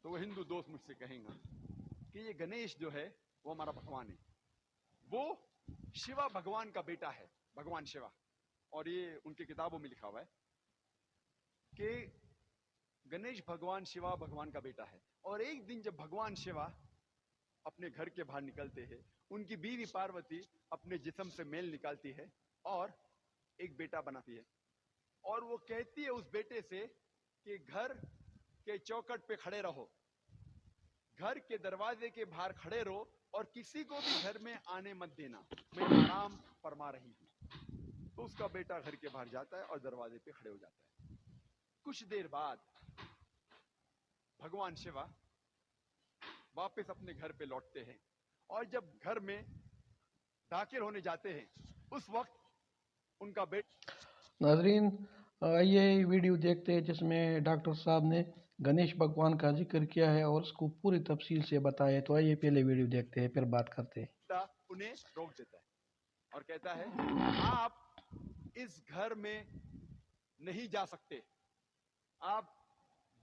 تو وہ ہندو دوست مجھ سے کہیں گا کہ یہ گنیش جو ہے وہ ہمارا بھگوان ہے، وہ شیوا بھگوان کا بیٹا ہے، بھگوان شیوا. اور یہ ان کی کتابوں میں لکھا ہوا ہے کہ گنیش بھگوان شیوا بھگوان کا بیٹا ہے. اور ایک دن جب بھگوان شیوا اپنے گھر کے باہر نکلتے ہیں، ان کی بیوی پاروتی اپنے جسم سے میل نکالتی ہے اور ایک بیٹا بناتی ہے. اور وہ کہتی ہے اس بیٹے سے کہ گھر کے چوکٹ پہ کھڑے رہو، گھر کے دروازے کے باہر کھڑے رہو اور کسی کو بھی گھر میں آنے مت دینا، میں آرام فرما رہی ہوں. تو اس کا بیٹا گھر کے باہر جاتا ہے اور دروازے پہ کھڑے ہو جاتا ہے. کچھ دیر بعد بھگوان شیوا واپس اپنے گھر پہ لوٹتے ہیں اور جب گھر میں داخل ہونے جاتے ہیں اس وقت ان کا بیٹا. ناظرین یہ ویڈیو دیکھتے ہیں جس میں ڈاکٹر صاحب نے گنیش بھگوان کا ذکر کیا ہے اور اس کو پوری تفصیل سے بتایا ہے. تو آئیے پہلے ویڈیو دیکھتے ہیں پھر بات کرتے ہیں. انہیں روک دیتا ہے اور کہتا ہے آپ اس گھر میں نہیں جا سکتے، آپ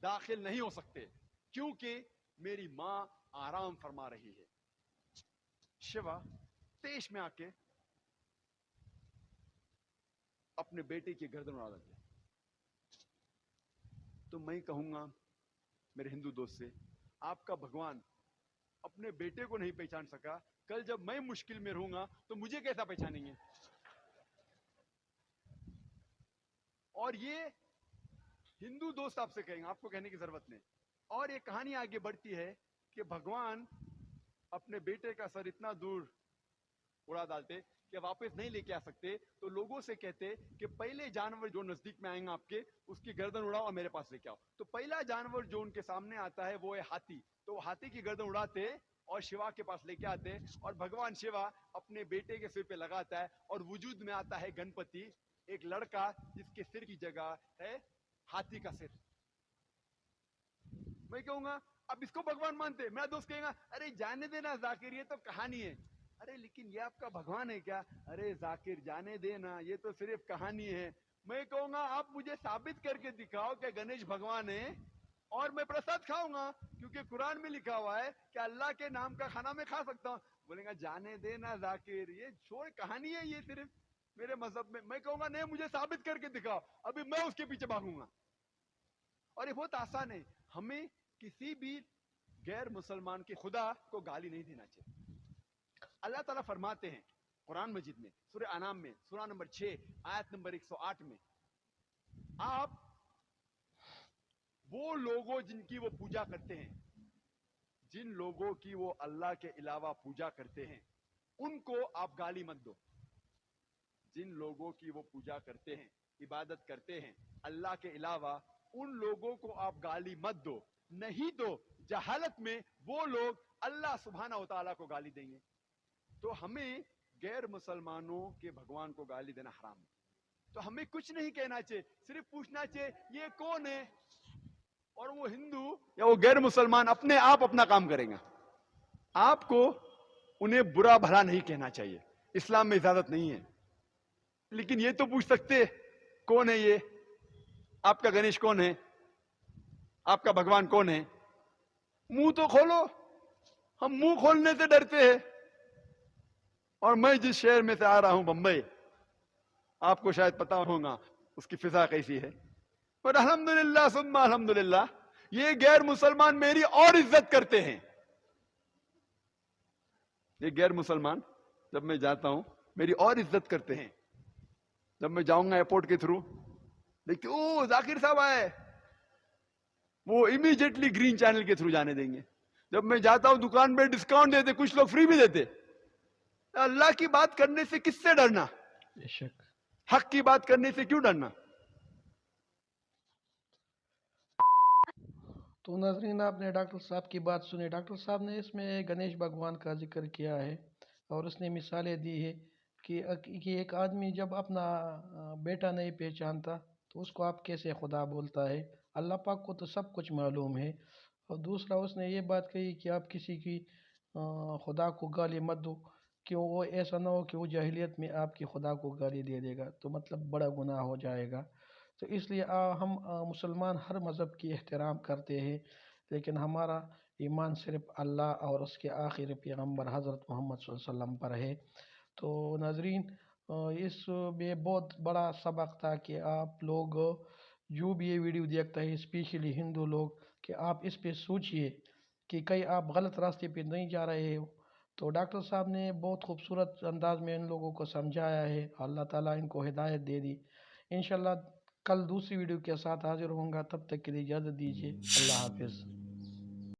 داخل نہیں ہو سکتے کیونکہ میری ماں آرام فرما رہی ہے. شیوا تیش میں آ کے اپنے بیٹے کی گردن اڑا دیتے. تو میں کہوں گا میرے ہندو دوست سے، آپ کا بھگوان اپنے بیٹے کو نہیں پہچان سکا، کل جب میں مشکل میں رہوں گا تو مجھے کیسا پہچانیں گے؟ اور یہ ہندو دوست آپ سے کہیں گے، آپ کو کہنے کی ضرورت نہیں. اور یہ کہانی آگے بڑھتی ہے کہ بھگوان اپنے بیٹے کا سر اتنا دور اڑا ڈالتے کہ واپس نہیں لے کے آ سکتے، تو لوگوں سے کہتے کہ پہلے جانور جو نزدیک میں آئیں گا آپ کے، اس کی گردن اڑاؤ اور میرے پاس لے کے آؤ. تو پہلا جانور جو ان کے سامنے آتا ہے وہ ہے ہاتھی. تو ہاتھی کی گردن اڑاتے اور شیوا کے پاس لے کے آتے اور بھگوان شیوا اپنے بیٹے کے سر پہ لگاتا ہے اور وجود میں آتا ہے گنپتی، ایک لڑکا جس کے سر کی جگہ ہے ہاتھی کا سر. میں کہوں گا اب اس کو بھگوان مانتے، میرا دوست کہے گا ارے جانے دینا ذاکر، یہ تو کہانی ہے. ارے لیکن یہ آپ کا بھگوان ہے کیا؟ ارے ذاکر جانے دینا، یہ تو صرف کہانی ہے. میں کہوں گا آپ مجھے ثابت کر کے دکھاؤ کہ گنیش بھگوان ہے اور میں پرساد کھاؤں گا، کیونکہ قرآن میں لکھا ہوا ہے کہ اللہ کے نام کا کھانا میں کھا سکتا ہوں. بولے گا جانے دینا ذاکر، یہ چھوڑ کہانی ہے یہ صرف میرے مذہب میں. میں کہوں گا نہیں مجھے ثابت کر کے دکھاؤ، ابھی میں اس کے پیچھے بھاگوں گا. اور یہ بہت آسان ہے، ہمیں کسی بھی غیر مسلمان کے خدا کو گالی نہیں دینا چاہیے. اللہ تعالیٰ فرماتے ہیں قرآن مجید میں سورہ انعام میں سورہ نمبر 6 آیت نمبر 108 میں، آپ وہ لوگوں جن کی وہ پوجا کرتے ہیں، جن لوگوں کی وہ اللہ کے علاوہ پوجا کرتے ہیں ان کو آپ گالی مت دو. جن لوگوں کی وہ پوجا کرتے ہیں، عبادت کرتے ہیں اللہ کے علاوہ، ان لوگوں کو آپ گالی مت دو، نہیں تو جہالت میں وہ لوگ اللہ سبحانہ و تعالیٰ کو گالی دیں گے. تو ہمیں غیر مسلمانوں کے بھگوان کو گالی دینا حرام ہے. تو ہمیں کچھ نہیں کہنا چاہیے، صرف پوچھنا چاہیے یہ کون ہے، اور وہ ہندو یا وہ غیر مسلمان اپنے آپ اپنا کام کریں گا. آپ کو انہیں برا بھلا نہیں کہنا چاہیے، اسلام میں اجازت نہیں ہے. لیکن یہ تو پوچھ سکتے کون ہے یہ، آپ کا گنیش کون ہے، آپ کا بھگوان کون ہے. منہ تو کھولو. ہم منہ کھولنے سے ڈرتے ہیں. اور میں جس شہر میں سے آ رہا ہوں بمبئی، آپ کو شاید پتا ہوگا اس کی فضا کیسی ہے، اور الحمدللہ ثم الحمدللہ یہ غیر مسلمان میری اور عزت کرتے ہیں. یہ غیر مسلمان جب میں جاتا ہوں میری اور عزت کرتے ہیں. جب میں جاؤں گا ایئرپورٹ کے تھرو دیکھتے او ذاکر صاحب آئے، وہ امیڈیٹلی گرین چینل کے تھرو جانے دیں گے. جب میں جاتا ہوں دکان پہ ڈسکاؤنٹ دیتے، کچھ لوگ فری بھی دیتے. اللہ کی بات کرنے سے کس سے ڈرنا، بے شک. حق کی بات کرنے سے کیوں ڈرنا. تو ناظرین آپ نے ڈاکٹر صاحب کی بات سنی. ڈاکٹر صاحب نے اس میں گنیش بھگوان کا ذکر کیا ہے اور اس نے مثالیں دی ہے کہ ایک آدمی جب اپنا بیٹا نہیں پہچانتا تو اس کو آپ کیسے خدا بولتا ہے. اللہ پاک کو تو سب کچھ معلوم ہے. اور دوسرا اس نے یہ بات کہی کہ آپ کسی کی خدا کو گالی مت دو، کہ وہ ایسا نہ ہو کہ وہ جاہلیت میں آپ کی خدا کو گالی دے دے گا تو مطلب بڑا گناہ ہو جائے گا. تو اس لیے ہم مسلمان ہر مذہب کی احترام کرتے ہیں، لیکن ہمارا ایمان صرف اللہ اور اس کے آخری پیغمبر حضرت محمد صلی اللہ علیہ وسلم پر ہے۔ تو ناظرین، اس میں بہت بڑا سبق تھا کہ آپ لوگ جو بھی یہ ویڈیو دیکھتا ہے، اسپیشلی ہندو لوگ، کہ آپ اس پہ سوچئے کہ کہیں آپ غلط راستے پہ نہیں جا رہے ہو۔ تو ڈاکٹر صاحب نے بہت خوبصورت انداز میں ان لوگوں کو سمجھایا ہے، اللہ تعالیٰ ان کو ہدایت دے دی۔ انشاءاللہ کل دوسری ویڈیو کے ساتھ حاضر ہوں گا، تب تک کے لیے اجازت دیجیے، اللہ حافظ۔